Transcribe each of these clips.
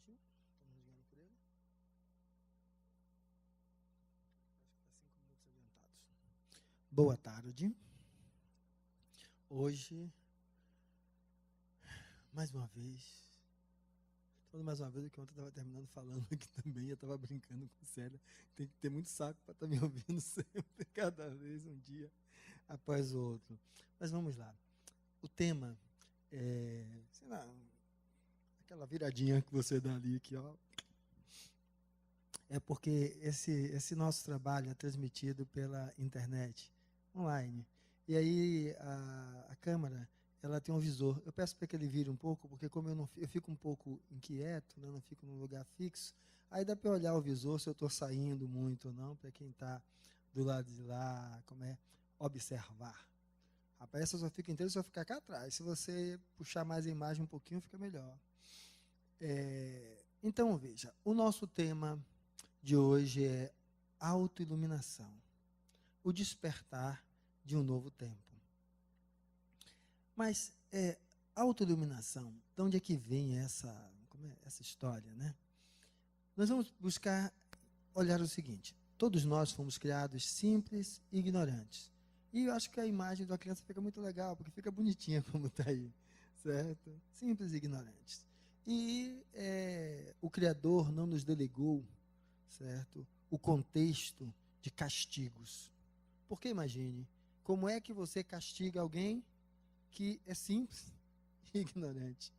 minutinho. Estamos ligando por ele. Acho que está 5 minutos adiantados. Boa tarde. Hoje, mais uma vez, falando mais uma vez, o que ontem eu estava terminando falando aqui também, eu estava brincando com Célia. Tem que ter muito saco para estar me ouvindo sempre, cada vez, um dia após o outro. Mas vamos lá. O tema é, sei lá, aquela viradinha que você dá ali, aqui, ó. É porque esse nosso trabalho é transmitido pela internet, online. E aí a câmera, ela tem um visor. Eu peço para que ele vire um pouco, porque como eu fico um pouco inquieto, né, não fico num lugar fixo, aí dá para olhar o visor se eu estou saindo muito ou não, para quem está do lado de lá, observar. Rapaz, eu só fico inteiro se eu ficar cá atrás. Se você puxar mais a imagem um pouquinho, fica melhor. Então, veja, o nosso tema de hoje é autoiluminação, o despertar de um novo tempo. Mas autoiluminação, de onde é que vem essa história, né? Nós vamos buscar olhar o seguinte: todos nós fomos criados simples e ignorantes. E eu acho que a imagem da criança fica muito legal, porque fica bonitinha como está aí, certo? Simples e ignorantes. E o Criador não nos delegou, certo, o contexto de castigos. Porque imagine, como é que você castiga alguém que é simples e ignorante?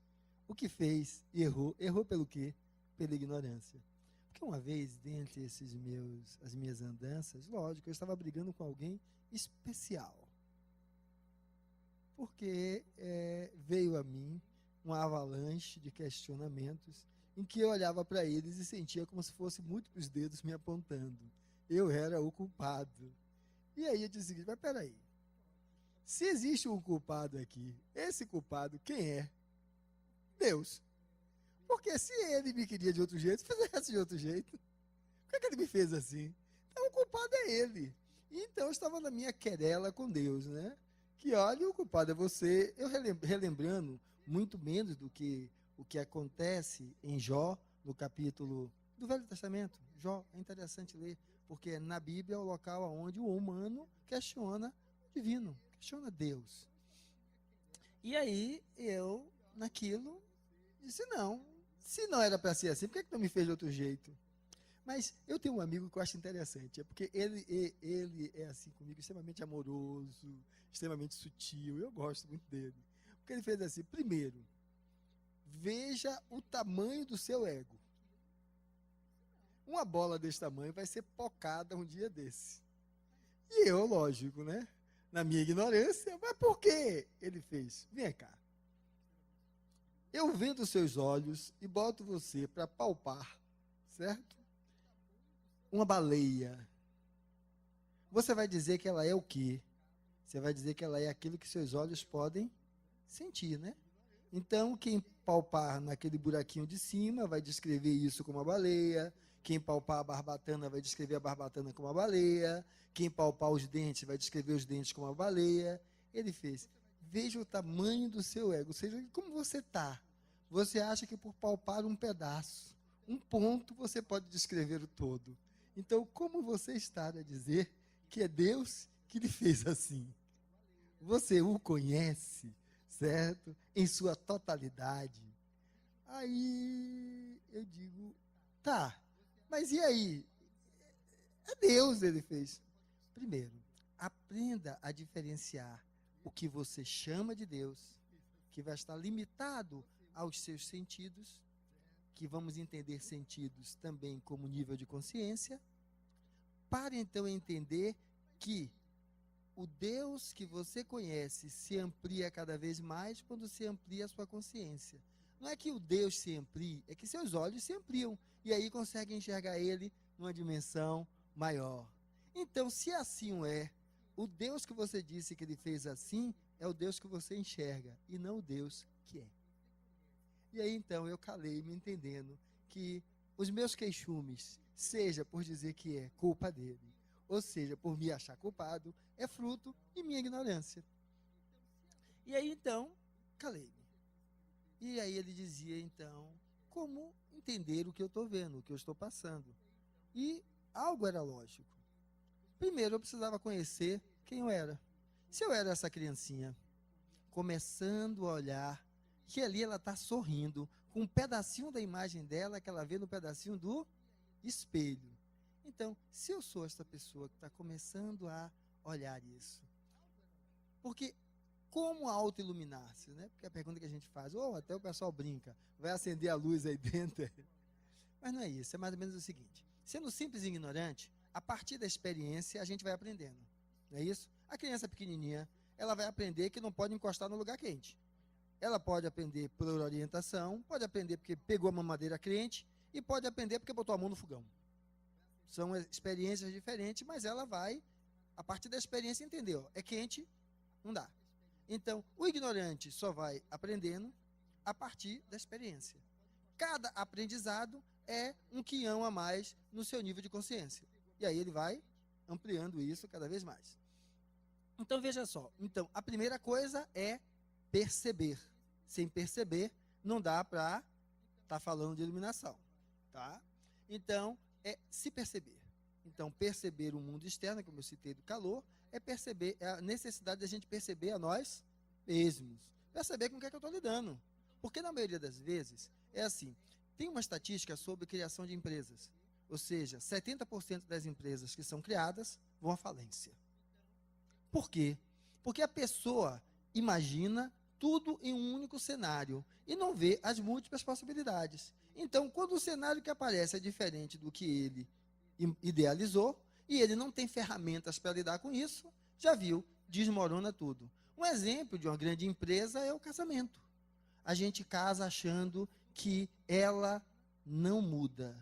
O que fez? Errou. Errou pelo quê? Pela ignorância. Porque uma vez, dentre as minhas andanças, lógico, eu estava brigando com alguém especial. Porque veio a mim uma avalanche de questionamentos em que eu olhava para eles e sentia como se fosse múltiplos dedos me apontando. Eu era o culpado. E aí eu disse o seguinte: mas peraí, se existe um culpado aqui, esse culpado quem é? Deus. Porque se ele me queria de outro jeito, fizesse de outro jeito. Por que ele me fez assim? Então o culpado é ele. E então eu estava na minha querela com Deus, né? Que olha, o culpado é você. Eu relembrando muito menos do que o que acontece em Jó, no capítulo do Velho Testamento. Jó, é interessante ler, porque na Bíblia é o local onde o humano questiona o divino, questiona Deus. E aí eu, naquilo, disse: não, se não era para ser assim, por que não me fez de outro jeito? Mas eu tenho um amigo que eu acho interessante, é porque ele é assim comigo, extremamente amoroso, extremamente sutil, eu gosto muito dele. Porque ele fez assim: primeiro, veja o tamanho do seu ego. Uma bola desse tamanho vai ser pocada um dia desse. E eu, lógico, né? Na minha ignorância, mas por que ele fez? Vem cá. Eu vendo os seus olhos e boto você para palpar, certo? Uma baleia. Você vai dizer que ela é o quê? Você vai dizer que ela é aquilo que seus olhos podem sentir, né? Então, quem palpar naquele buraquinho de cima vai descrever isso como uma baleia. Quem palpar a barbatana vai descrever a barbatana como uma baleia. Quem palpar os dentes vai descrever os dentes como uma baleia. Ele fez: veja o tamanho do seu ego, ou seja, como você está. Você acha que por palpar um pedaço, um ponto, você pode descrever o todo. Então, como você está a dizer que é Deus que lhe fez assim? Você o conhece, certo? Em sua totalidade. Aí eu digo: tá, mas e aí? É Deus, ele fez. Primeiro, aprenda a diferenciar o que você chama de Deus, que vai estar limitado aos seus sentidos, que vamos entender sentidos também como nível de consciência, para então entender que o Deus que você conhece se amplia cada vez mais quando se amplia a sua consciência. Não é que o Deus se amplie, é que seus olhos se ampliam e aí conseguem enxergar ele numa dimensão maior. Então, se assim é, o Deus que você disse que ele fez assim é o Deus que você enxerga e não o Deus que é. E aí então eu calei me entendendo que os meus queixumes, seja por dizer que é culpa dele, ou seja, por me achar culpado, é fruto de minha ignorância. E aí então, calei-me. E aí ele dizia então como entender o que eu estou vendo, o que eu estou passando. E algo era lógico. Primeiro, eu precisava conhecer quem eu era. Se eu era essa criancinha, começando a olhar, que ali ela está sorrindo, com um pedacinho da imagem dela que ela vê no pedacinho do espelho. Então, se eu sou essa pessoa que está começando a olhar isso, porque como auto-iluminar-se, né? Porque é a pergunta que a gente faz, ou até o pessoal brinca, vai acender a luz aí dentro. Mas não é isso, é mais ou menos o seguinte, sendo simples e ignorante, a partir da experiência a gente vai aprendendo, não é isso? A criança pequenininha, ela vai aprender que não pode encostar no lugar quente. Ela pode aprender por orientação, pode aprender porque pegou a mamadeira quente e pode aprender porque botou a mão no fogão. São experiências diferentes, mas ela vai, a partir da experiência, entender, ó, é quente, não dá. Então, o ignorante só vai aprendendo a partir da experiência. Cada aprendizado é um quinhão a mais no seu nível de consciência. E aí ele vai ampliando isso cada vez mais. Então, veja só. Então, a primeira coisa é perceber. Sem perceber, não dá para estar falando de iluminação. Tá? Então, é se perceber. Então, perceber o mundo externo, como eu citei do calor, é perceber, é a necessidade da gente perceber a nós mesmos. Perceber com o que é que eu estou lidando. Porque na maioria das vezes, é assim, tem uma estatística sobre criação de empresas. Ou seja, 70% das empresas que são criadas vão à falência. Por quê? Porque a pessoa imagina tudo em um único cenário e não vê as múltiplas possibilidades. Então, quando o cenário que aparece é diferente do que ele idealizou, e ele não tem ferramentas para lidar com isso, já viu, desmorona tudo. Um exemplo de uma grande empresa é o casamento. A gente casa achando que ela não muda.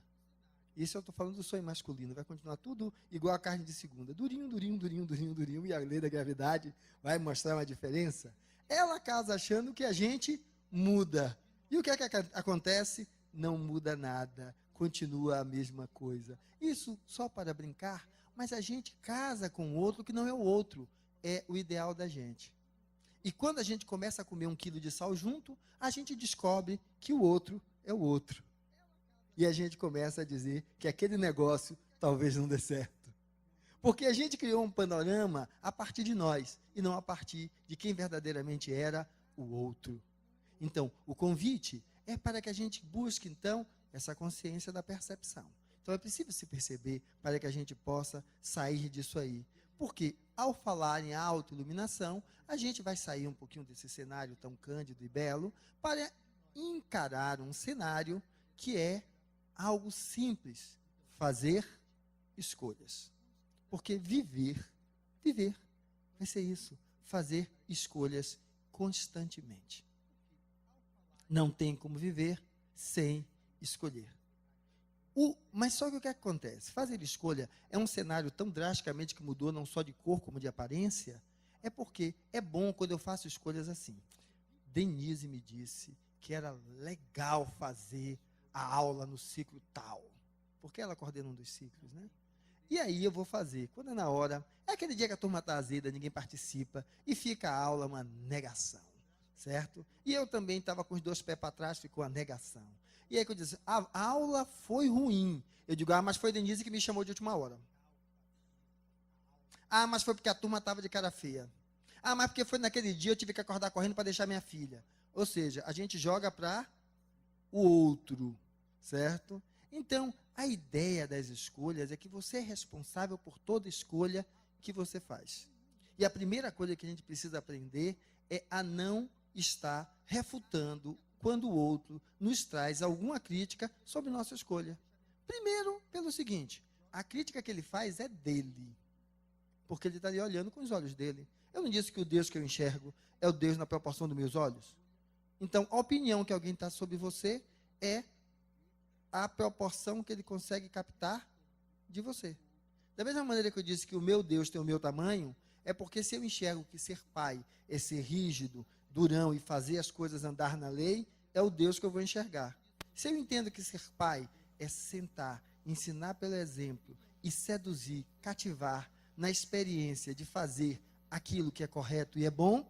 Isso eu estou falando do sonho masculino, vai continuar tudo igual a carne de segunda. Durinho, durinho, durinho, durinho, durinho, e a lei da gravidade vai mostrar uma diferença. Ela casa achando que a gente muda. E o que é que acontece? Não muda nada, continua a mesma coisa. Isso só para brincar, mas a gente casa com outro que não é o outro, é o ideal da gente. E quando a gente começa a comer 1 quilo de sal junto, a gente descobre que o outro é o outro. E a gente começa a dizer que aquele negócio talvez não dê certo. Porque a gente criou um panorama a partir de nós, e não a partir de quem verdadeiramente era o outro. Então, o convite é para que a gente busque, então, essa consciência da percepção. Então, é preciso se perceber para que a gente possa sair disso aí. Porque, ao falar em autoiluminação, a gente vai sair um pouquinho desse cenário tão cândido e belo para encarar um cenário que é algo simples, fazer escolhas. Porque viver vai ser isso, fazer escolhas constantemente. Não tem como viver sem escolher. Mas só que o que acontece? Fazer escolha é um cenário tão drasticamente que mudou, não só de cor como de aparência, é porque é bom quando eu faço escolhas assim. Denise me disse que era legal fazer a aula no ciclo tal, porque ela coordena um dos ciclos, né? E aí eu vou fazer, quando é na hora, é aquele dia que a turma está azeda, ninguém participa, e fica a aula uma negação, certo? E eu também estava com os 2 pés para trás, ficou a negação. E aí que eu disse, a aula foi ruim. Eu digo, mas foi Denise que me chamou de última hora. Mas foi porque a turma estava de cara feia. Mas porque foi naquele dia eu tive que acordar correndo para deixar minha filha. Ou seja, a gente joga para o outro, certo? Então, a ideia das escolhas é que você é responsável por toda escolha que você faz. E a primeira coisa que a gente precisa aprender é a não estar refutando quando o outro nos traz alguma crítica sobre nossa escolha. Primeiro, pelo seguinte, a crítica que ele faz é dele, porque ele está ali olhando com os olhos dele. Eu não disse que o Deus que eu enxergo é o Deus na proporção dos meus olhos? Então, a opinião que alguém está sobre você é a proporção que ele consegue captar de você. Da mesma maneira que eu disse que o meu Deus tem o meu tamanho, é porque se eu enxergo que ser pai é ser rígido, durão e fazer as coisas andar na lei, é o Deus que eu vou enxergar. Se eu entendo que ser pai é sentar, ensinar pelo exemplo e seduzir, cativar na experiência de fazer aquilo que é correto e é bom,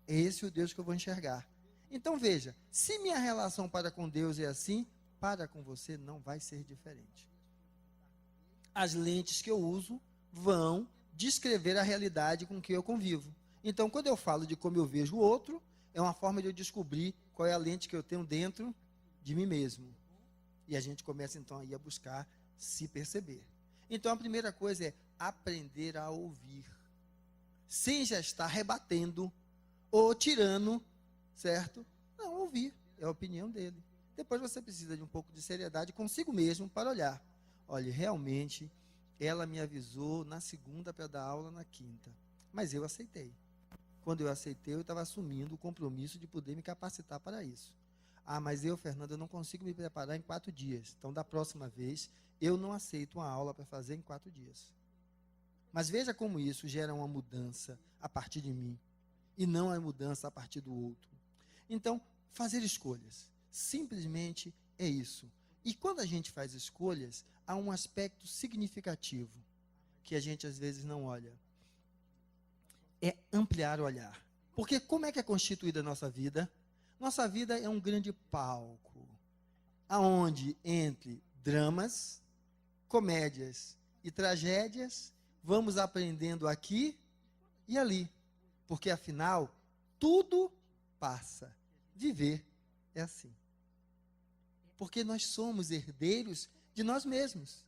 é esse o Deus que eu vou enxergar. Então veja, se minha relação para com Deus é assim, para com você não vai ser diferente. As lentes que eu uso vão descrever a realidade com que eu convivo. Então, quando eu falo de como eu vejo o outro, é uma forma de eu descobrir qual é a lente que eu tenho dentro de mim mesmo. E a gente começa então aí a buscar se perceber. Então, a primeira coisa é aprender a ouvir, sem já estar rebatendo ou tirando, certo? Não, ouvir, é a opinião dele. Depois você precisa de um pouco de seriedade consigo mesmo para olhar. Olha, realmente, ela me avisou na segunda para dar aula na quinta, mas eu aceitei. Quando eu aceitei, eu estava assumindo o compromisso de poder me capacitar para isso. Ah, mas eu, Fernando, eu não consigo me preparar em 4 dias. Então, da próxima vez, eu não aceito uma aula para fazer em 4 dias. Mas veja como isso gera uma mudança a partir de mim, e não a mudança a partir do outro. Então, fazer escolhas, simplesmente é isso. E quando a gente faz escolhas, há um aspecto significativo, que a gente às vezes não olha. É ampliar o olhar. Porque como é que é constituída a nossa vida? Nossa vida é um grande palco, aonde entre dramas, comédias e tragédias, vamos aprendendo aqui e ali. Porque afinal, tudo passa. Viver é assim. Porque nós somos herdeiros de nós mesmos.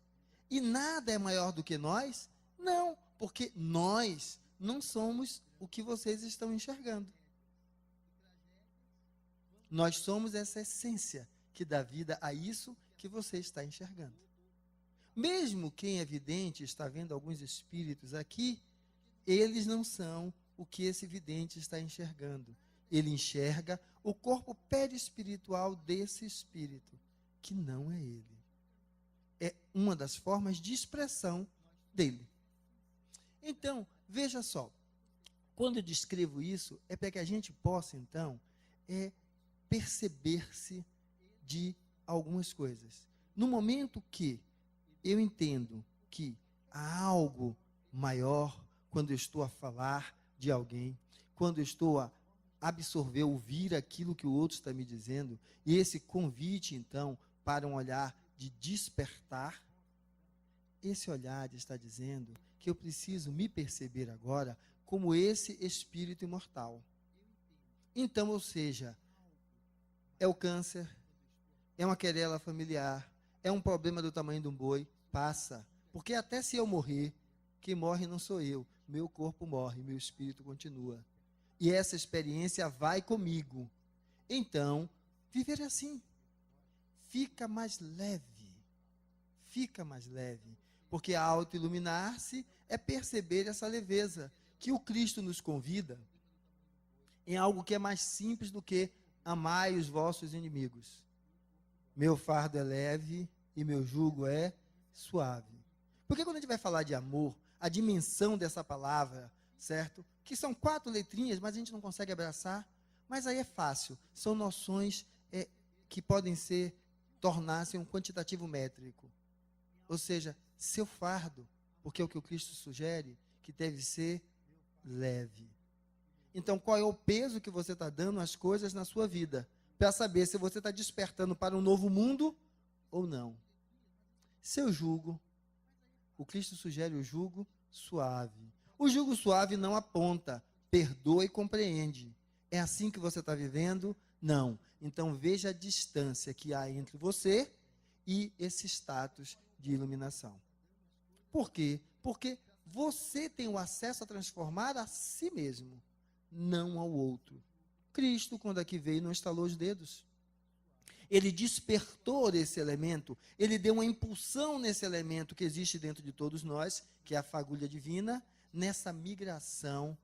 E nada é maior do que nós? Não, porque nós não somos o que vocês estão enxergando. Nós somos essa essência que dá vida a isso que você está enxergando. Mesmo quem é vidente está vendo alguns espíritos aqui, eles não são o que esse vidente está enxergando. Ele enxerga o corpo perispiritual desse espírito, que não é ele. É uma das formas de expressão dele. Então, veja só, quando eu descrevo isso, é para que a gente possa, então, perceber-se de algumas coisas. No momento que eu entendo que há algo maior, quando eu estou a falar de alguém, quando eu estou a absorver, ouvir aquilo que o outro está me dizendo, e esse convite, então, para um olhar de despertar, esse olhar está dizendo que eu preciso me perceber agora como esse espírito imortal. Então, ou seja, é o câncer, é uma querela familiar, é um problema do tamanho de um boi, passa. Porque até se eu morrer, quem morre não sou eu, meu corpo morre, meu espírito continua. E essa experiência vai comigo. Então, viver assim fica mais leve. Fica mais leve. Porque auto-iluminar-se é perceber essa leveza que o Cristo nos convida em algo que é mais simples do que amai os vossos inimigos. Meu fardo é leve e meu jugo é suave. Porque quando a gente vai falar de amor, a dimensão dessa palavra, certo? Que são 4 letrinhas, mas a gente não consegue abraçar. Mas aí é fácil. São noções que podem tornar-se um quantitativo métrico. Ou seja, seu fardo, porque é o que o Cristo sugere, que deve ser leve. Então, qual é o peso que você está dando às coisas na sua vida? Para saber se você está despertando para um novo mundo ou não. Seu jugo, o Cristo sugere o jugo suave. O jugo suave não aponta, perdoa e compreende. É assim que você está vivendo? Não. Então veja a distância que há entre você e esse status de iluminação. Por quê? Porque você tem o acesso a transformar a si mesmo, não ao outro. Cristo, quando aqui veio, não estalou os dedos. Ele despertou esse elemento, ele deu uma impulsão nesse elemento que existe dentro de todos nós, que é a fagulha divina, nessa migração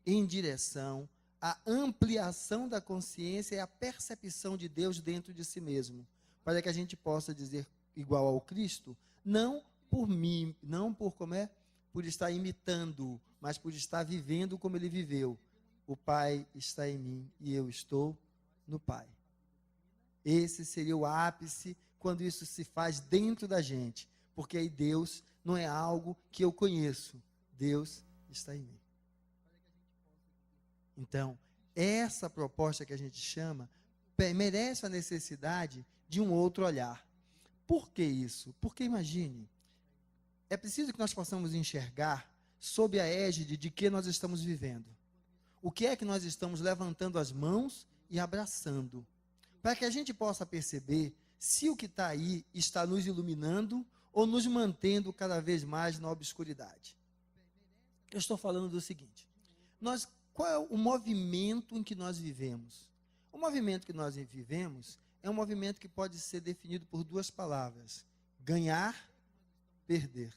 em direção à ampliação da consciência e à percepção de Deus dentro de si mesmo, para que a gente possa dizer igual ao Cristo, não por mim, não por estar imitando, mas por estar vivendo como ele viveu. O Pai está em mim e eu estou no Pai. Esse seria o ápice quando isso se faz dentro da gente, porque aí Deus não é algo que eu conheço, Deus está em mim. Então, essa proposta que a gente chama merece a necessidade de um outro olhar. Por que isso? Porque imagine, é preciso que nós possamos enxergar sob a égide de que nós estamos vivendo. O que é que nós estamos levantando as mãos e abraçando? Para que a gente possa perceber se o que está aí está nos iluminando ou nos mantendo cada vez mais na obscuridade. Eu estou falando do seguinte, qual é o movimento em que nós vivemos? O movimento que nós vivemos é um movimento que pode ser definido por duas palavras: ganhar, perder.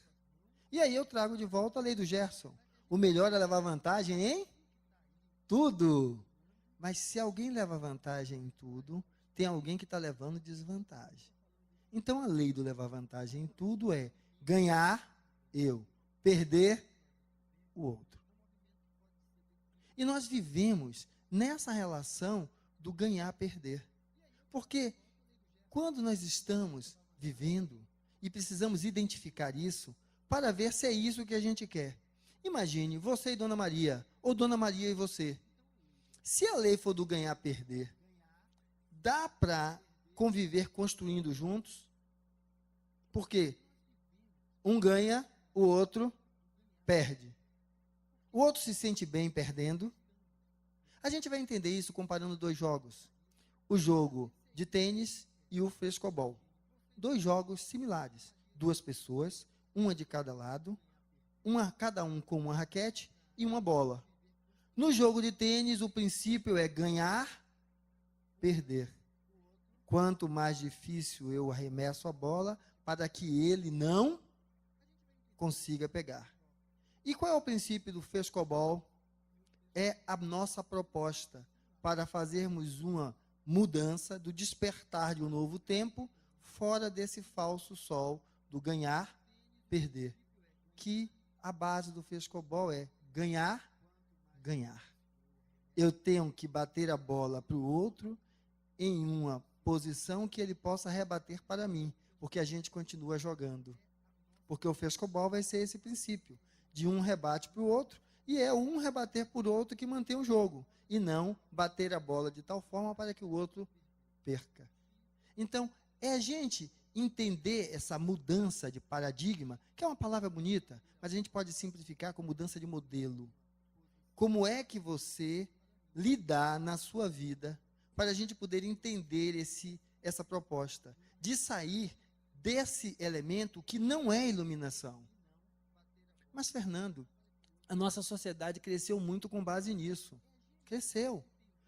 E aí eu trago de volta a lei do Gerson. O melhor é levar vantagem em tudo. Mas se alguém leva vantagem em tudo, tem alguém que está levando desvantagem. Então a lei do levar vantagem em tudo é ganhar eu, perder o outro. E nós vivemos nessa relação do ganhar-perder. Porque quando nós estamos vivendo e precisamos identificar isso para ver se é isso que a gente quer. Imagine você e Dona Maria, ou Dona Maria e você. Se a lei for do ganhar-perder, dá para conviver construindo juntos? Porque um ganha, o outro perde. O outro se sente bem perdendo. A gente vai entender isso comparando dois jogos. O jogo de tênis e o frescobol. Dois jogos similares. Duas pessoas, uma de cada lado, cada um com uma raquete e uma bola. No jogo de tênis, o princípio é ganhar, perder. Quanto mais difícil eu arremesso a bola, para que ele não consiga pegar. E qual é o princípio do frescobol? É a nossa proposta para fazermos uma mudança do despertar de um novo tempo fora desse falso sol do ganhar, perder. Que a base do frescobol é ganhar, ganhar. Eu tenho que bater a bola para o outro em uma posição que ele possa rebater para mim, porque a gente continua jogando. Porque o frescobol vai ser esse princípio, de um rebate para o outro, e é um rebater por outro que mantém o jogo, e não bater a bola de tal forma para que o outro perca. Então, é a gente entender essa mudança de paradigma, que é uma palavra bonita, mas a gente pode simplificar com mudança de modelo. Como é que você lidar na sua vida para a gente poder entender essa proposta de sair desse elemento que não é iluminação. Mas, Fernando, a nossa sociedade cresceu muito com base nisso. Cresceu.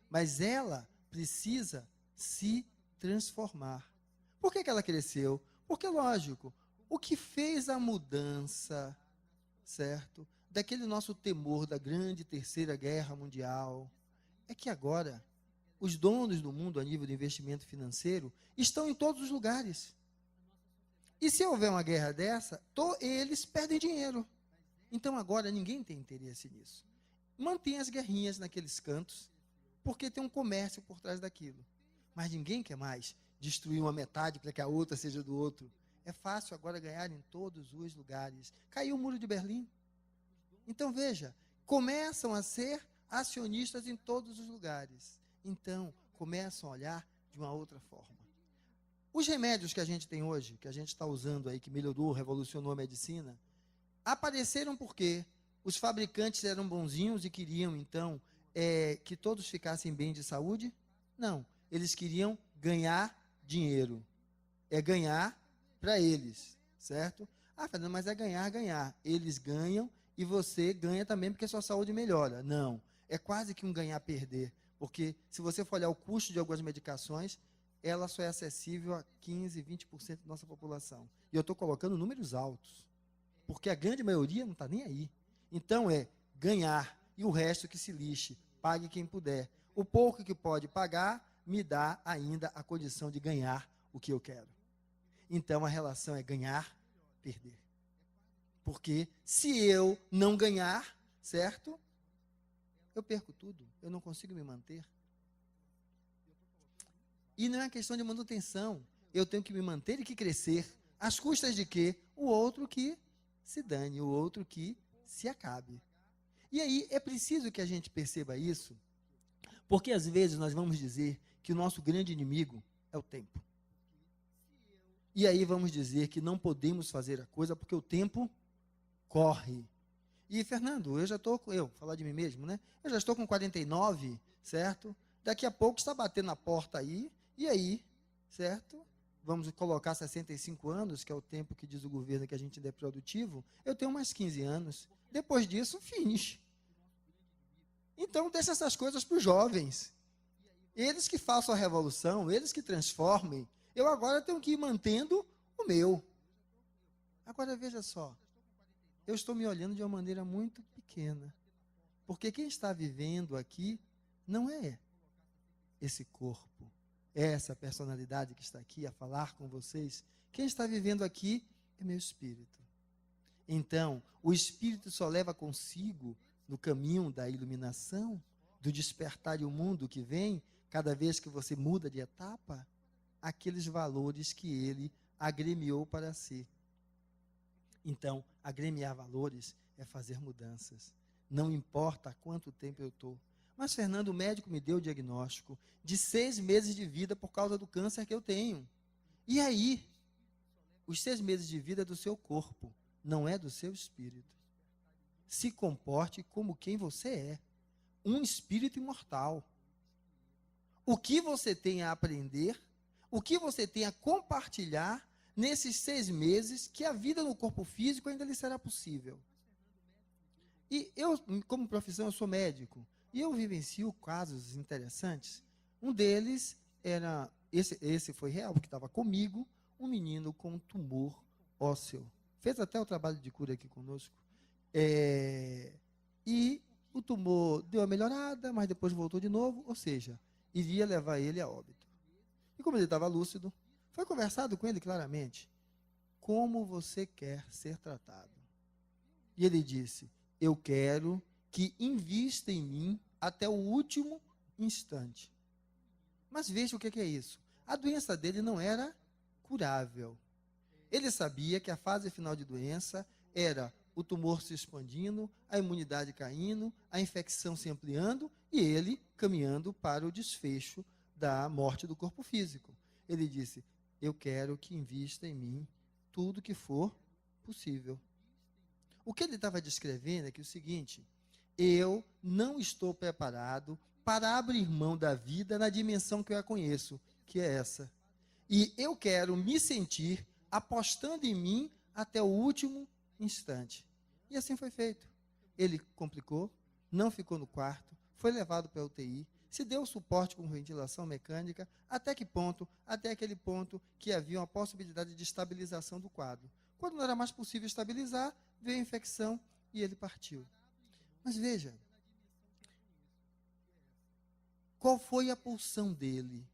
Mas ela precisa se transformar. Por que ela cresceu? Porque, lógico, o que fez a mudança, certo, daquele nosso temor da grande terceira guerra mundial, é que agora os donos do mundo a nível de investimento financeiro estão em todos os lugares. E se houver uma guerra dessa, eles perdem dinheiro. Então agora ninguém tem interesse nisso. Mantém as guerrinhas naqueles cantos, porque tem um comércio por trás daquilo. Mas ninguém quer mais destruir uma metade para que a outra seja do outro. É fácil agora ganhar em todos os lugares. Caiu o muro de Berlim. Então veja, começam a ser acionistas em todos os lugares. Então começam a olhar de uma outra forma. Os remédios que a gente tem hoje, que a gente está usando aí, que melhorou, revolucionou a medicina, apareceram porque os fabricantes eram bonzinhos e queriam, então, que todos ficassem bem de saúde? Não, eles queriam ganhar dinheiro. É ganhar para eles, certo? Ah, Fernando, mas é ganhar, ganhar. Eles ganham e você ganha também porque a sua saúde melhora. Não, é quase que um ganhar-perder, porque se você for olhar o custo de algumas medicações, ela só é acessível a 15%, 20% da nossa população. E eu estou colocando números altos, porque a grande maioria não está nem aí. Então é ganhar e o resto que se lixe, pague quem puder. O pouco que pode pagar me dá ainda a condição de ganhar o que eu quero. Então a relação é ganhar, perder. Porque se eu não ganhar, certo? Eu perco tudo, eu não consigo me manter. E não é questão de manutenção. Eu tenho que me manter e que crescer. Às custas de quê? O outro que se dane, o outro que se acabe. E aí é preciso que a gente perceba isso, Porque às vezes nós vamos dizer que o nosso grande inimigo é o tempo. E aí vamos dizer que não podemos fazer a coisa porque o tempo corre. E, Fernando, falar de mim mesmo, né? Eu já estou com 49, certo? Daqui a pouco está batendo na porta aí, e aí, certo? Vamos colocar 65 anos, que é o tempo que diz o governo que a gente ainda é produtivo. Eu tenho mais 15 anos. Depois disso, finish. Então, deixa essas coisas para os jovens. Eles que façam a revolução, eles que transformem. Eu agora tenho que ir mantendo o meu. Agora, veja só. Eu estou me olhando de uma maneira muito pequena. Porque quem está vivendo aqui não é esse corpo, é essa personalidade que está aqui a falar com vocês. Quem está vivendo aqui é meu espírito. Então, o espírito só leva consigo, no caminho da iluminação, do despertar de um mundo que vem, cada vez que você muda de etapa, aqueles valores que ele agremiou para si. Então, agremiar valores é fazer mudanças. Não importa há quanto tempo eu estou. Mas, Fernando, o médico me deu o diagnóstico de 6 meses de vida por causa do câncer que eu tenho. E aí? Os 6 meses de vida é do seu corpo, não é do seu espírito. Se comporte como quem você é. Um espírito imortal. O que você tem a aprender, o que você tem a compartilhar nesses 6 meses que a vida no corpo físico ainda lhe será possível. E eu, como profissão, eu sou médico. E eu vivencio casos interessantes. Um deles era, esse foi real, porque estava comigo, um menino com um tumor ósseo. Fez até o trabalho de cura aqui conosco. E o tumor deu uma melhorada, mas depois voltou de novo, ou seja, iria levar ele a óbito. E como ele estava lúcido, foi conversado com ele claramente. Como você quer ser tratado? E ele disse, eu quero que invista em mim até o último instante. Mas veja o que é isso. A doença dele não era curável. Ele sabia que a fase final de doença era o tumor se expandindo, a imunidade caindo, a infecção se ampliando e ele caminhando para o desfecho da morte do corpo físico. Ele disse, eu quero que invista em mim tudo que for possível. O que ele estava descrevendo é que o seguinte, eu não estou preparado para abrir mão da vida na dimensão que eu a conheço, que é essa. E eu quero me sentir apostando em mim até o último instante. E assim foi feito. Ele complicou, não ficou no quarto, foi levado para a UTI, se deu suporte com ventilação mecânica, até que ponto? Até aquele ponto que havia uma possibilidade de estabilização do quadro. Quando não era mais possível estabilizar, veio a infecção e ele partiu. Mas veja, qual foi a pulsão dele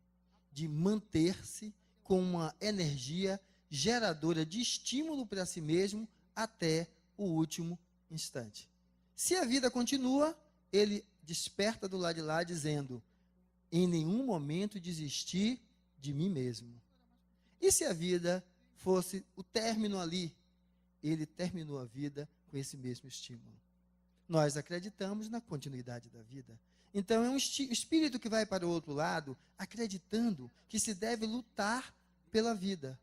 de manter-se com uma energia geradora de estímulo para si mesmo até o último instante? Se a vida continua, ele desperta do lado de lá dizendo, em nenhum momento desisti de mim mesmo. E se a vida fosse o término ali, ele terminou a vida com esse mesmo estímulo. Nós acreditamos na continuidade da vida. Então é um espírito que vai para o outro lado, acreditando que se deve lutar pela vida.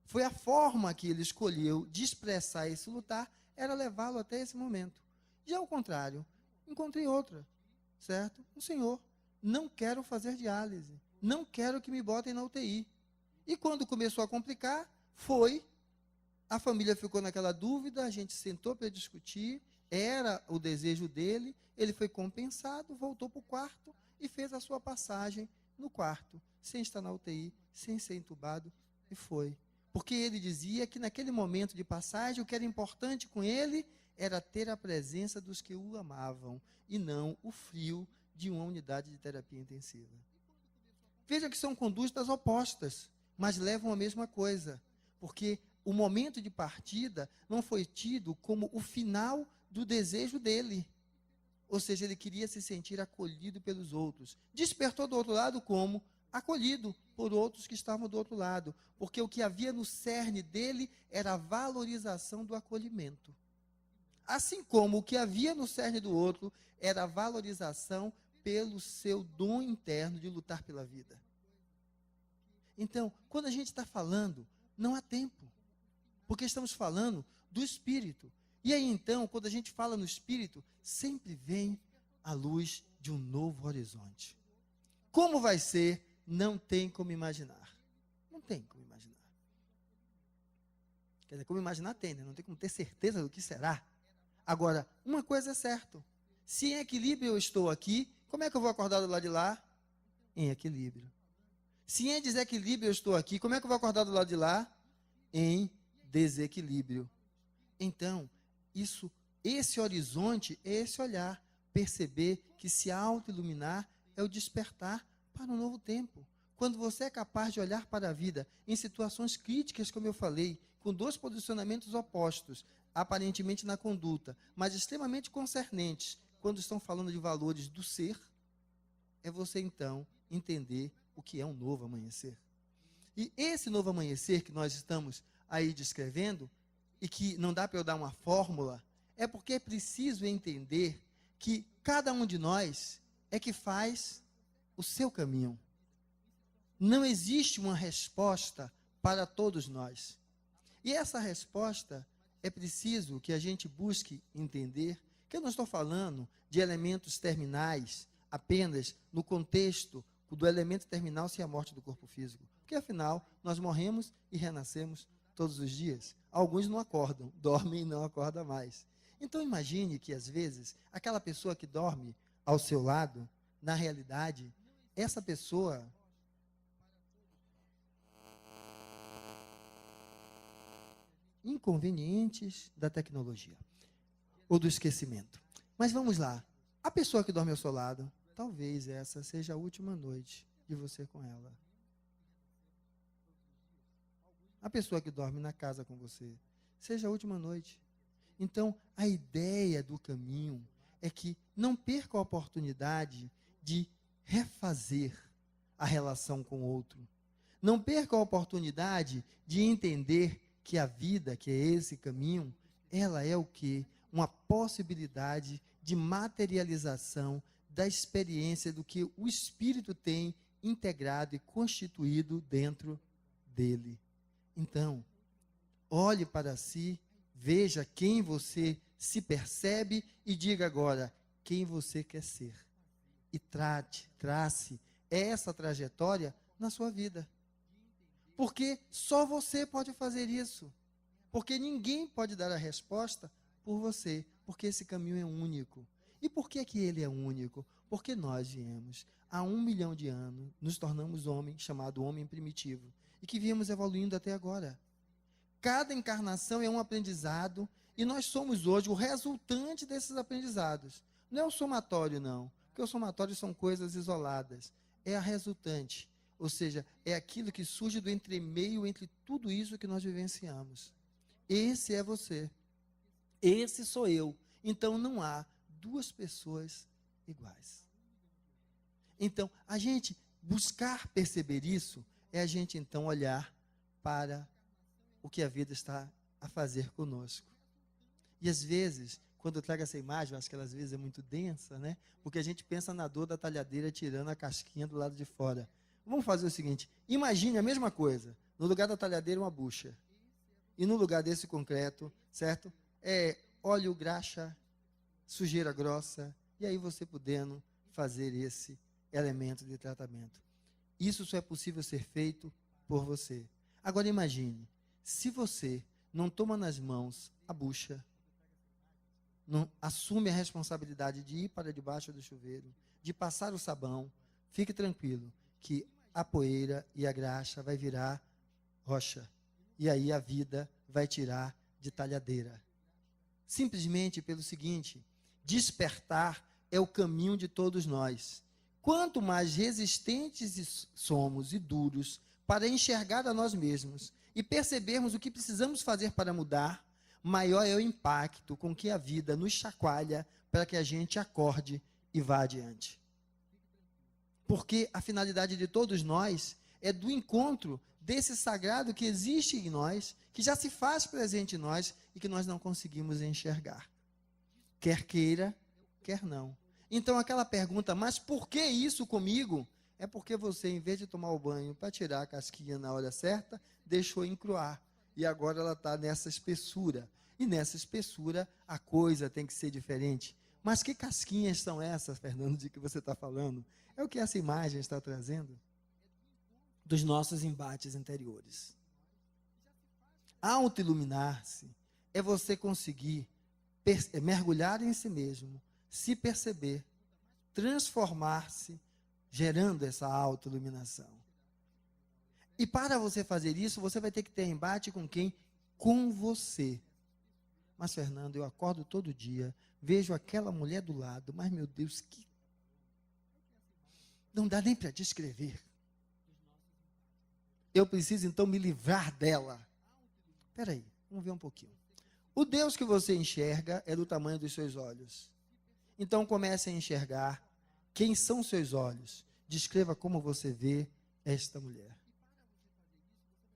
Foi a forma que ele escolheu de expressar esse lutar, era levá-lo até esse momento. Já ao contrário, encontrei outra, certo? Um senhor, não quero fazer diálise, não quero que me botem na UTI. E quando começou a complicar, a família ficou naquela dúvida, a gente sentou para discutir, era o desejo dele, ele foi compensado, voltou para o quarto e fez a sua passagem no quarto, sem estar na UTI, sem ser entubado, e foi. Porque ele dizia que naquele momento de passagem, o que era importante com ele era ter a presença dos que o amavam, e não o frio de uma unidade de terapia intensiva. Veja que são condutas opostas, mas levam a mesma coisa, porque o momento de partida não foi tido como o final do desejo dele. Ou seja, ele queria se sentir acolhido pelos outros. Despertou do outro lado como acolhido por outros que estavam do outro lado, porque o que havia no cerne dele era a valorização do acolhimento. Assim como o que havia no cerne do outro era a valorização pelo seu dom interno de lutar pela vida. Então, quando a gente está falando, não há tempo, porque estamos falando do Espírito. E aí, então, quando a gente fala no Espírito, sempre vem a luz de um novo horizonte. Como vai ser? Não tem como imaginar. Não tem como imaginar. Quer dizer, como imaginar tem, né? Não tem como ter certeza do que será. Agora, uma coisa é certa. Se em equilíbrio eu estou aqui, como é que eu vou acordar do lado de lá? Em equilíbrio. Se em desequilíbrio eu estou aqui, como é que eu vou acordar do lado de lá? Em desequilíbrio. Então, esse horizonte é esse olhar. Perceber que se auto-iluminar é o despertar para um novo tempo. Quando você é capaz de olhar para a vida em situações críticas, como eu falei, com dois posicionamentos opostos, aparentemente na conduta, mas extremamente concernentes, quando estão falando de valores do ser, é você então entender o que é um novo amanhecer. E esse novo amanhecer que nós estamos aí descrevendo, e que não dá para eu dar uma fórmula, é porque é preciso entender que cada um de nós é que faz o seu caminho. Não existe uma resposta para todos nós. E essa resposta é preciso que a gente busque entender que eu não estou falando de elementos terminais apenas no contexto do elemento terminal ser a morte do corpo físico. Porque afinal, nós morremos e renascemos todos os dias. Alguns não acordam, dormem e não acordam mais. Então imagine que às vezes, aquela pessoa que dorme ao seu lado, na realidade, essa pessoa inconvenientes da tecnologia ou do esquecimento. Mas vamos lá. A pessoa que dorme ao seu lado, talvez essa seja a última noite de você com ela. A pessoa que dorme na casa com você, seja a última noite. Então, a ideia do caminho é que não perca a oportunidade de refazer a relação com o outro. Não perca a oportunidade de entender que a vida, que é esse caminho, ela é o quê? Uma possibilidade de materialização da experiência do que o Espírito tem integrado e constituído dentro dele. Então, olhe para si, veja quem você se percebe e diga agora quem você quer ser. E trace essa trajetória na sua vida. Porque só você pode fazer isso. Porque ninguém pode dar a resposta por você. Porque esse caminho é único. E por que ele é único? Porque nós viemos há 1 milhão de anos, nos tornamos homem, chamado homem primitivo. E que viemos evoluindo até agora. Cada encarnação é um aprendizado e nós somos hoje o resultante desses aprendizados. Não é o somatório, não. Porque o somatório são coisas isoladas. É a resultante. Ou seja, é aquilo que surge do entremeio entre tudo isso que nós vivenciamos. Esse é você. Esse sou eu. Então não há duas pessoas iguais. Então, a gente buscar perceber isso é a gente então olhar para o que a vida está a fazer conosco. E às vezes, quando eu trago essa imagem, eu acho que ela às vezes é muito densa, né? Porque a gente pensa na dor da talhadeira tirando a casquinha do lado de fora. Vamos fazer o seguinte, imagine a mesma coisa, no lugar da talhadeira uma bucha. E no lugar desse concreto, certo? Óleo, graxa, sujeira grossa, e aí você podendo fazer esse elemento de tratamento. Isso só é possível ser feito por você. Agora imagine, se você não toma nas mãos a bucha, não assume a responsabilidade de ir para debaixo do chuveiro, de passar o sabão, fique tranquilo, que a poeira e a graxa vai virar rocha. E aí a vida vai tirar de talhadeira. Simplesmente pelo seguinte, despertar é o caminho de todos nós. Quanto mais resistentes somos e duros para enxergar a nós mesmos e percebermos o que precisamos fazer para mudar, maior é o impacto com que a vida nos chacoalha para que a gente acorde e vá adiante. Porque a finalidade de todos nós é do encontro desse sagrado que existe em nós, que já se faz presente em nós e que nós não conseguimos enxergar. Quer queira, quer não. Então aquela pergunta, mas por que isso comigo? É porque você, em vez de tomar o banho para tirar a casquinha na hora certa, deixou encruar. E agora ela está nessa espessura. E nessa espessura a coisa tem que ser diferente. Mas que casquinhas são essas, Fernando, de que você está falando? É o que essa imagem está trazendo dos nossos embates interiores. Auto-iluminar-se é você conseguir mergulhar em si mesmo, se perceber, transformar-se, gerando essa auto-iluminação. E para você fazer isso, você vai ter que ter embate com quem? Com você. Mas, Fernando, eu acordo todo dia, vejo aquela mulher do lado, mas, meu Deus, que não dá nem para descrever. Eu preciso, então, me livrar dela. Espera aí, vamos ver um pouquinho. O Deus que você enxerga é do tamanho dos seus olhos. Então, comece a enxergar quem são seus olhos. Descreva como você vê esta mulher.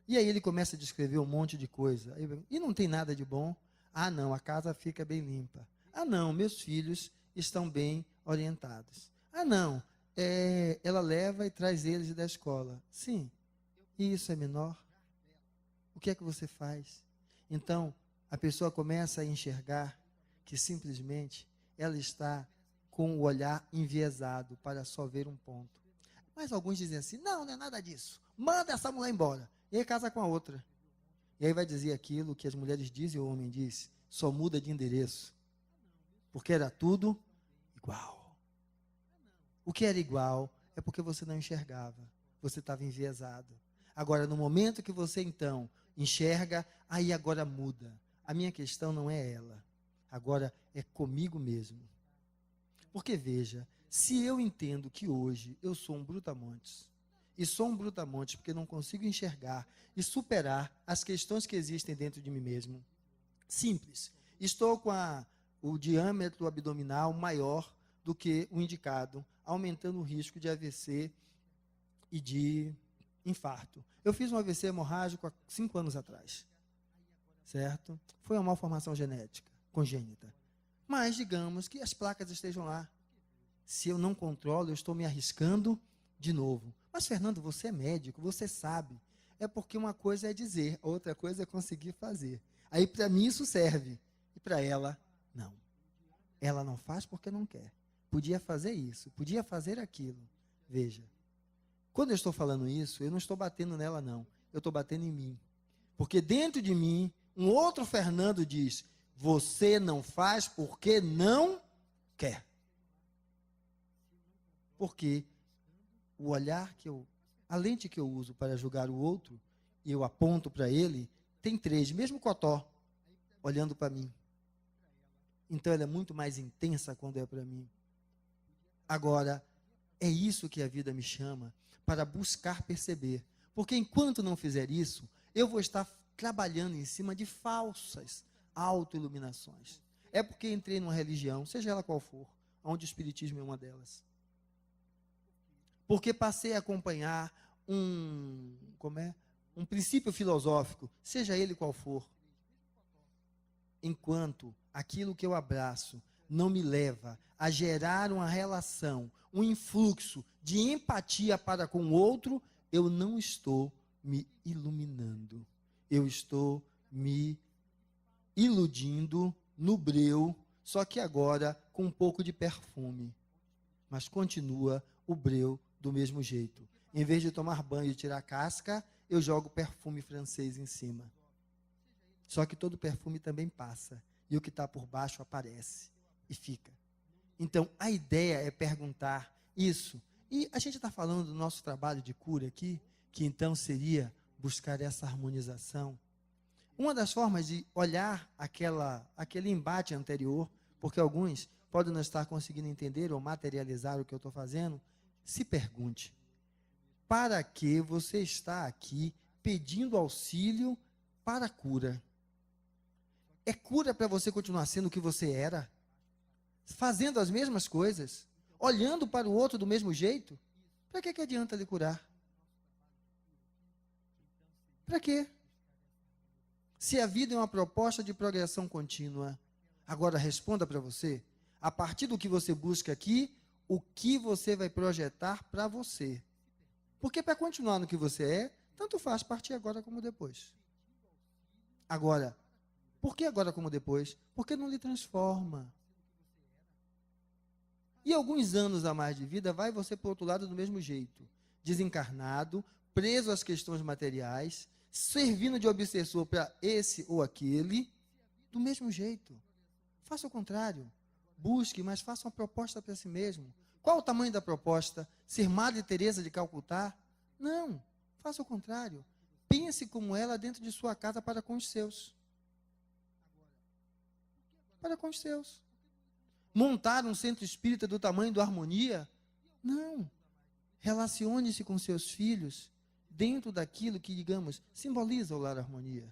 E aí ele começa a descrever um monte de coisa. E não tem nada de bom? Ah, não, a casa fica bem limpa. Ah, não, meus filhos estão bem orientados. Ah, não, ela leva e traz eles da escola. Sim, e isso é menor? O que é que você faz? Então, a pessoa começa a enxergar que simplesmente ela está com o olhar enviesado para só ver um ponto. Mas alguns dizem assim, não é nada disso. Manda essa mulher embora. E aí casa com a outra. E aí vai dizer aquilo que as mulheres dizem e o homem diz, só muda de endereço. Porque era tudo igual. O que era igual é porque você não enxergava. Você estava enviesado. Agora, no momento que você, então, enxerga, aí agora muda. A minha questão não é ela. Agora é comigo mesmo. Porque, veja, se eu entendo que hoje eu sou um brutamontes, e sou um brutamontes porque não consigo enxergar e superar as questões que existem dentro de mim mesmo. Simples. Estou com o diâmetro abdominal maior do que o indicado, aumentando o risco de AVC e de infarto. Eu fiz um AVC hemorrágico há 5 anos atrás. Certo? Foi uma malformação genética, congênita. Mas digamos que as placas estejam lá. Se eu não controlo, eu estou me arriscando de novo. Mas, Fernando, você é médico, você sabe. É porque uma coisa é dizer, a outra coisa é conseguir fazer. Aí, para mim, isso serve. E para ela, não. Ela não faz porque não quer. Podia fazer isso, podia fazer aquilo. Veja, quando eu estou falando isso, eu não estou batendo nela, não. Eu estou batendo em mim. Porque dentro de mim, um outro Fernando diz, você não faz porque não quer. Porque o olhar a lente que eu uso para julgar o outro, e eu aponto para ele, tem 3, mesmo Cotó, olhando para mim. Então ela é muito mais intensa quando é para mim. Agora, é isso que a vida me chama, para buscar perceber. Porque enquanto não fizer isso, eu vou estar trabalhando em cima de falsas autoiluminações. É porque entrei numa religião, seja ela qual for, onde o espiritismo é uma delas. Porque passei a acompanhar um princípio filosófico, seja ele qual for. Enquanto aquilo que eu abraço não me leva a gerar uma relação, um influxo de empatia para com o outro, eu não estou me iluminando. Eu estou me iludindo no breu, só que agora com um pouco de perfume. Mas continua o breu do mesmo jeito. Em vez de tomar banho e tirar a casca, eu jogo perfume francês em cima. Só que todo perfume também passa. E o que está por baixo aparece e fica. Então, a ideia é perguntar isso. E a gente está falando do nosso trabalho de cura aqui, que então seria buscar essa harmonização. Uma das formas de olhar aquele embate anterior, porque alguns podem não estar conseguindo entender ou materializar o que eu estou fazendo, se pergunte, para que você está aqui pedindo auxílio para a cura? É cura para você continuar sendo o que você era? Fazendo as mesmas coisas? Olhando para o outro do mesmo jeito? Para que adianta lhe curar? Para quê? Se a vida é uma proposta de progressão contínua, agora responda para você, A partir do que você busca aqui, o que você vai projetar para você. Porque para continuar no que você é, tanto faz partir agora como depois. Agora, por que agora como depois? Porque não lhe transforma. E alguns anos a mais de vida, vai você para o outro lado do mesmo jeito. Desencarnado, preso às questões materiais, servindo de obsessor para esse ou aquele, do mesmo jeito. Faça o contrário. Busque, mas faça uma proposta para si mesmo. Qual o tamanho da proposta? Ser Madre Teresa de Calcutá? Não, faça o contrário. Pense como ela dentro de sua casa para com os seus. Para com os seus. Montar um centro espírita do tamanho do Harmonia? Não. Relacione-se com seus filhos dentro daquilo que, digamos, simboliza o Lar Harmonia.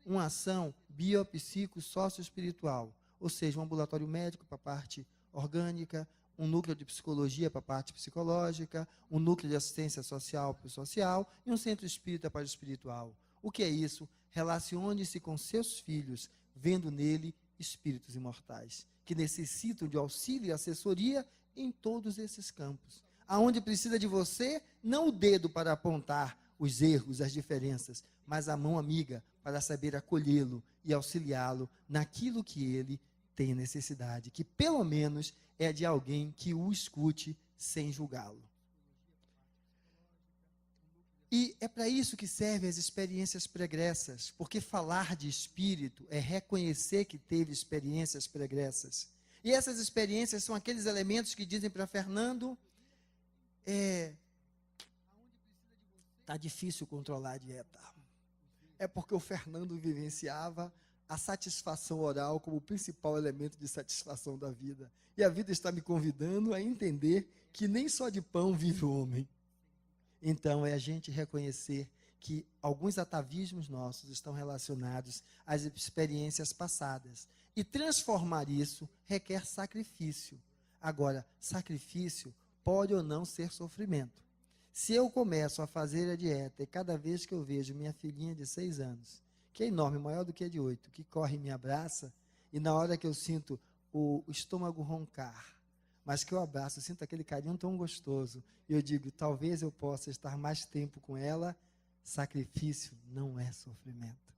Uma ação biopsico-socioespiritual, ou seja, um ambulatório médico para a parte orgânica, um núcleo de psicologia para a parte psicológica, um núcleo de assistência social para o social e um centro espírita para o espiritual. O que é isso? Relacione-se com seus filhos, vendo nele espíritos imortais, que necessitam de auxílio e assessoria em todos esses campos. Aonde precisa de você, não o dedo para apontar os erros, as diferenças, mas a mão amiga para saber acolhê-lo e auxiliá-lo naquilo que ele tem necessidade, que pelo menos é de alguém que o escute sem julgá-lo. E é para isso que servem as experiências pregressas, porque falar de espírito é reconhecer que teve experiências pregressas. E essas experiências são aqueles elementos que dizem para Fernando, tá difícil controlar a dieta. É porque o Fernando vivenciava a satisfação oral como o principal elemento de satisfação da vida. E a vida está me convidando a entender que nem só de pão vive o homem. Então, é a gente reconhecer que alguns atavismos nossos estão relacionados às experiências passadas. E transformar isso requer sacrifício. Agora, sacrifício pode ou não ser sofrimento. Se eu começo a fazer a dieta e cada vez que eu vejo minha filhinha de 6 anos, que é enorme, maior do que a de 8, que corre e me abraça, e na hora que eu sinto o estômago roncar, mas que eu abraço, eu sinto aquele carinho tão gostoso, e eu digo, talvez eu possa estar mais tempo com ela, sacrifício não é sofrimento.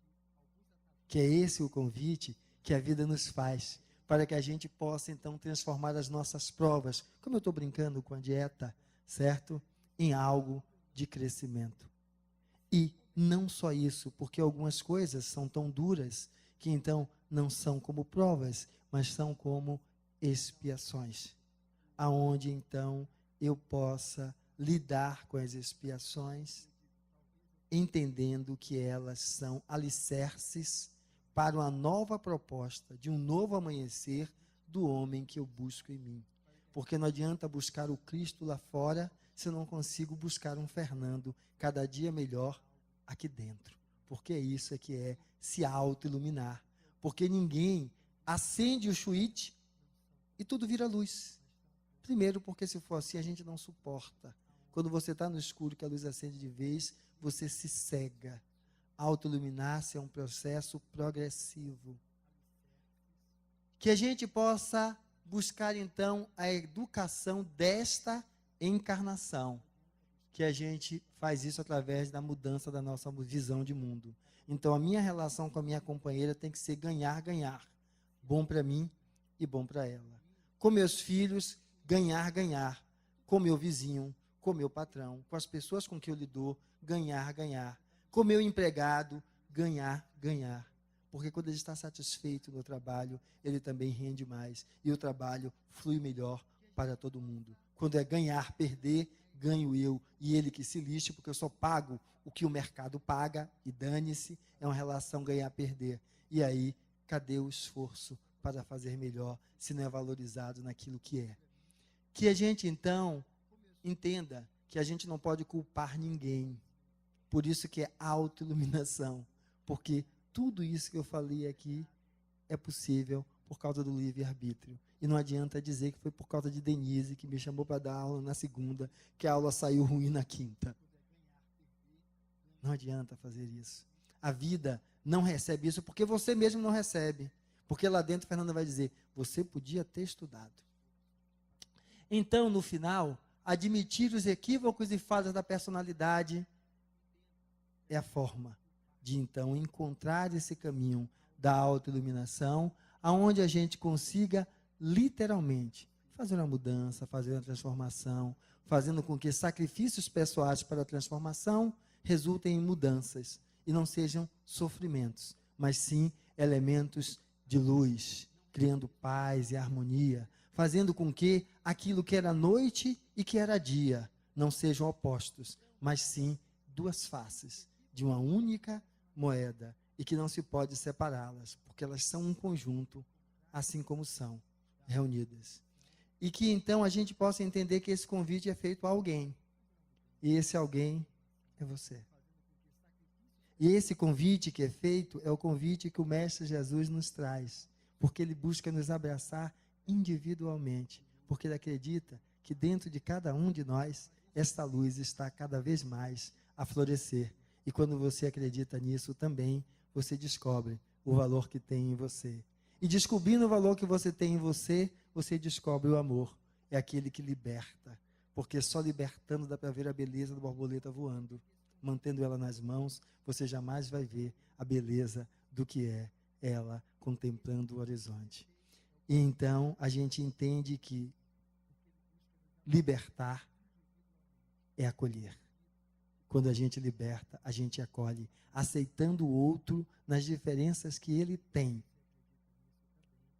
Que é esse o convite que a vida nos faz, para que a gente possa então transformar as nossas provas, como eu estou brincando com a dieta, certo? Em algo de crescimento. E não só isso, porque algumas coisas são tão duras, que então não são como provas, mas são como expiações. Aonde então eu possa lidar com as expiações, entendendo que elas são alicerces para uma nova proposta, de um novo amanhecer do homem que eu busco em mim. Porque não adianta buscar o Cristo lá fora, se eu não consigo buscar um Fernando cada dia melhor aqui dentro. Porque isso é que é se auto-iluminar. Porque ninguém acende o switch e tudo vira luz. Primeiro, porque se for assim, a gente não suporta. Quando você está no escuro, que a luz acende de vez, você se cega. Auto-iluminar-se é um processo progressivo. Que a gente possa buscar, então, a educação desta encarnação. Que a gente faz isso através da mudança da nossa visão de mundo. Então, a minha relação com a minha companheira tem que ser ganhar-ganhar. Bom para mim e bom para ela. Com meus filhos, ganhar-ganhar. Com meu vizinho, com meu patrão, com as pessoas com que eu lido, ganhar-ganhar. Com meu empregado, ganhar-ganhar. Porque quando ele está satisfeito no trabalho, ele também rende mais. E o trabalho flui melhor para todo mundo. Quando é ganhar, perder, ganho eu e ele que se lixe, porque eu só pago o que o mercado paga e dane-se, é uma relação ganhar-perder. E aí, cadê o esforço para fazer melhor, se não é valorizado naquilo que é? Que a gente, então, entenda que a gente não pode culpar ninguém. Por isso que é autoiluminação. Porque tudo isso que eu falei aqui é possível por causa do livre-arbítrio. E não adianta dizer que foi por causa de Denise, que me chamou para dar aula na segunda, que a aula saiu ruim na quinta. Não adianta fazer isso. A vida não recebe isso porque você mesmo não recebe. Porque lá dentro, Fernanda vai dizer, você podia ter estudado. Então, no final, admitir os equívocos e falhas da personalidade é a forma de, então, encontrar esse caminho da autoiluminação, aonde a gente consiga, literalmente, fazer uma mudança, fazer uma transformação, fazendo com que sacrifícios pessoais para a transformação resultem em mudanças e não sejam sofrimentos, mas sim elementos de luz, criando paz e harmonia, fazendo com que aquilo que era noite e que era dia não sejam opostos, mas sim duas faces de uma única moeda e que não se pode separá-las, porque elas são um conjunto, assim como são reunidas. E que então a gente possa entender que esse convite é feito a alguém, e esse alguém é você. E esse convite que é feito é o convite que o Mestre Jesus nos traz, porque ele busca nos abraçar individualmente, porque ele acredita que dentro de cada um de nós, esta luz está cada vez mais a florescer. E quando você acredita nisso também, você descobre o valor que tem em você. E descobrindo o valor que você tem em você, você descobre o amor. É aquele que liberta, porque só libertando dá para ver a beleza da borboleta voando. Mantendo ela nas mãos, você jamais vai ver a beleza do que é ela contemplando o horizonte. E então a gente entende que libertar é acolher. Quando a gente liberta, a gente acolhe, aceitando o outro nas diferenças que ele tem.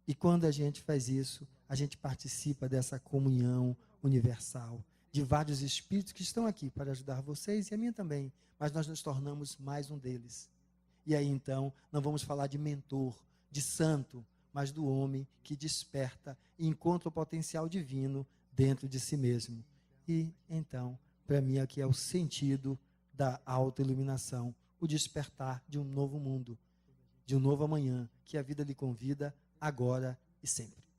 E quando a gente faz isso, a gente participa dessa comunhão universal, de vários espíritos que estão aqui para ajudar vocês e a mim também, mas nós nos tornamos mais um deles. E aí então, não vamos falar de mentor, de santo, mas do homem que desperta e encontra o potencial divino dentro de si mesmo. E então, para mim aqui é o sentido da autoiluminação, o despertar de um novo mundo, de um novo amanhã, que a vida lhe convida agora e sempre.